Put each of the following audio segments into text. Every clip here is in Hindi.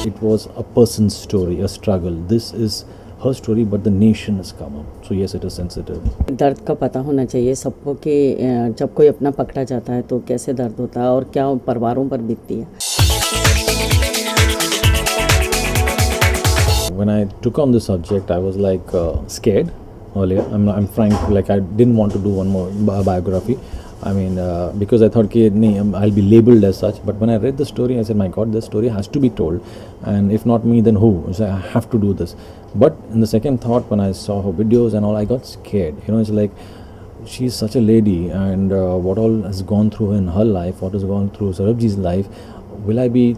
it was a person's story, a struggle. This is her story, but the nation has come up. So yes, it is sensitive. दर्द का पता होना चाहिए सबको कि जब कोई अपना पकड़ा जाता है तो कैसे दर्द होता है और क्या परिवारों पर बीतती है. When I took on the subject, I was like scared earlier. I'm frank, like I didn't want to do one more biography. I mean, because I thought I'll be labeled as such. But when I read the story, I said, my God, this story has to be told. And if not me, then who? So I have to do this. But in the second thought, when I saw her videos and all, I got scared. You know, it's like, she's such a lady, and what all has gone through in her life, what has gone through Sarabji's life, will I be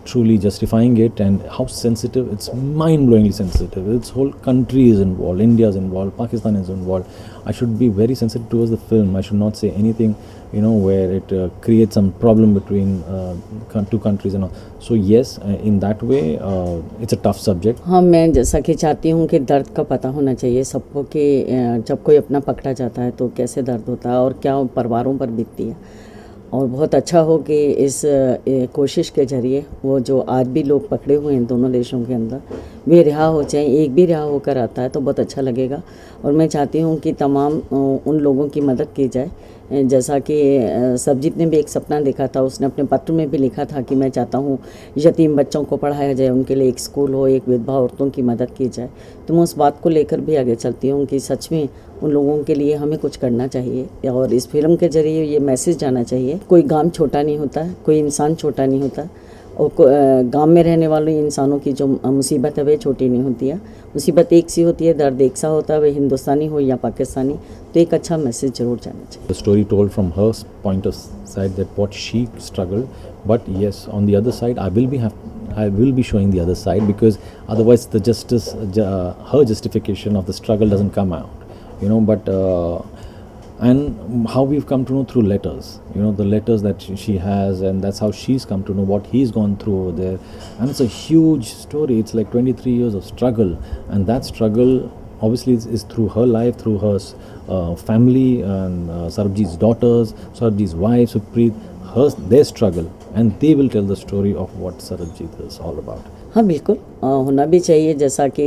truly justifying it? And how sensitive, it's mind-blowingly sensitive. Its whole country is involved, India is involved, Pakistan is involved. I should be very sensitive towards the film. I should not say anything, you know, where it creates some problem between two countries and all. So yes, in that way, it's a tough subject. हाँ, मैं जैसा कि चाहती हूँ कि दर्द का पता होना चाहिए सबको कि जब कोई अपना पकड़ा जाता है तो कैसे दर्द होता है और क्या परिवारों पर बीतती है. और बहुत अच्छा हो कि इस कोशिश के ज़रिए वो जो आज भी लोग पकड़े हुए हैं दोनों देशों के अंदर, वे रिहा हो जाएं. एक भी रिहा होकर आता है तो बहुत अच्छा लगेगा. और मैं चाहती हूँ कि तमाम उन लोगों की मदद की जाए. जैसा कि सरबजीत ने भी एक सपना देखा था, उसने अपने पत्र में भी लिखा था कि मैं चाहता हूँ यतीम बच्चों को पढ़ाया जाए, उनके लिए एक स्कूल हो, एक विधवा औरतों की मदद की जाए. तो मैं उस बात को लेकर भी आगे चलती हूँ कि सच में उन लोगों के लिए हमें कुछ करना चाहिए और इस फिल्म के ज़रिए ये मैसेज जाना चाहिए. कोई गांव छोटा नहीं होता, कोई इंसान छोटा नहीं होता, और गांव में रहने वाले इंसानों की जो मुसीबत है वह छोटी नहीं होती है. मुसीबत एक सी होती है, दर्द एक सा होता है, वह हिंदुस्तानी हो या पाकिस्तानी. तो एक अच्छा मैसेज जरूर जाना चाहिए. The story told from her point of side that what she struggled, but yes, on the other side, I will be showing the other side, because otherwise the justice, her justification of the struggle doesn't come out, you know. But and how we've come to know through letters, you know, the letters that she has, and that's how she's come to know what he's gone through over there. And it's a huge story. It's like 23 years of struggle, and that struggle obviously is through her life, through her family, and Sarabji's daughters, Sarabji's wife, Supreet, their struggle, and they will tell the story of what Sarabji is all about. हाँ, बिल्कुल होना भी चाहिए. जैसा कि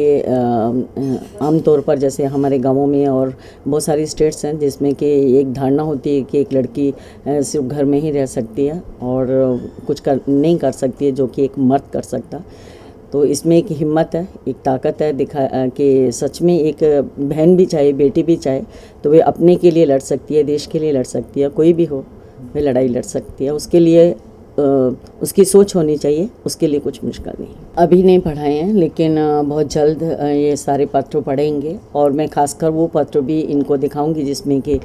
आमतौर पर जैसे हमारे गांवों में और बहुत सारी स्टेट्स हैं जिसमें कि एक धारणा होती है कि एक लड़की सिर्फ घर में ही रह सकती है और कुछ नहीं कर सकती है जो कि एक मर्द कर सकता. तो इसमें एक हिम्मत है, एक ताकत है दिखा कि सच में एक बहन भी चाहे, बेटी भी चाहे तो वे अपने के लिए लड़ सकती है, देश के लिए लड़ सकती है. कोई भी हो वे लड़ाई लड़ सकती है. उसके लिए उसकी सोच होनी चाहिए. उसके लिए कुछ मुश्किल नहीं. अभी नहीं पढ़ाए हैं, लेकिन बहुत जल्द ये सारे पत्र पढ़ेंगे और मैं खासकर वो पत्र भी इनको दिखाऊंगी जिसमें कि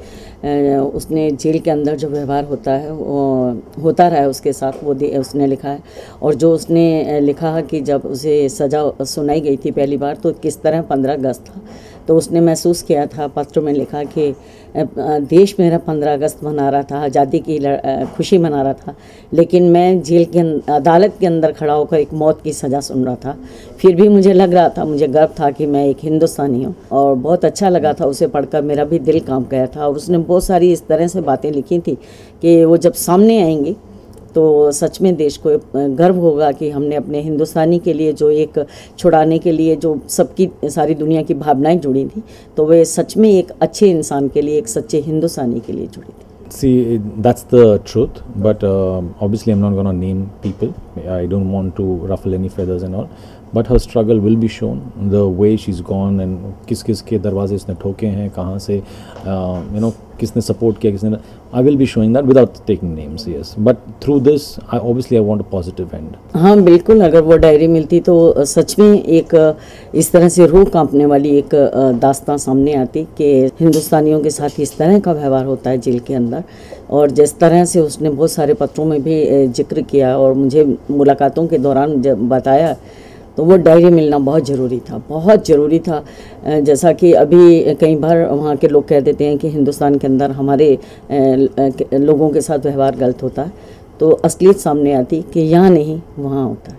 उसने जेल के अंदर जो व्यवहार होता है वो होता रहा है उसके साथ, वो उसने लिखा है. और जो उसने लिखा है कि जब उसे सज़ा सुनाई गई थी पहली बार तो किस तरह 15 अगस्त था, तो उसने महसूस किया था. पत्र में लिखा कि देश मेरा 15 अगस्त मना रहा था, आज़ादी की खुशी मना रहा था, लेकिन मैं जेल के अदालत के अंदर खड़ा होकर एक मौत की सज़ा सुन रहा था. फिर भी मुझे लग रहा था, मुझे गर्व था कि मैं एक हिंदुस्तानी हूँ. और बहुत अच्छा लगा था उसे पढ़कर, मेरा भी दिल कांप गया था. और उसने बहुत सारी इस तरह से बातें लिखी थी कि वो जब सामने आएंगी तो सच में देश को गर्व होगा कि हमने अपने हिंदुस्तानी के लिए जो एक छुड़ाने के लिए जो सबकी सारी दुनिया की भावनाएं जुड़ी थी, तो वे सच में एक अच्छे इंसान के लिए, एक सच्चे हिंदुस्तानी के लिए जुड़ी थी. See, that's the truth, but obviously I'm not going to name people. I don't want to ruffle any feathers and all. But her struggle will be shown, the way she's gone and किस के दरवाजे इसने ठोके हैं, कहाँ से, you know, किसने support किया, किसने. I will be showing that without taking names, yes. But through this, I want a positive end. हाँ, बिल्कुल. अगर वो डायरी मिलती तो सच में एक इस तरह से रूह कांपने वाली एक दास्तां सामने आती कि हिंदुस्तानियों के साथ इस तरह का व्यवहार होता है जेल के अंदर. और जिस तरह से उसने बहुत सारे पत्रों में भी जिक्र किया और मुझे मुलाकातों के दौरान जब बताया, तो वो डायरी मिलना बहुत ज़रूरी था, बहुत ज़रूरी था. जैसा कि अभी कई बार वहाँ के लोग कह देते हैं कि हिंदुस्तान के अंदर हमारे लोगों के साथ व्यवहार गलत होता है, तो असलियत सामने आती कि यहाँ नहीं, वहाँ होता है.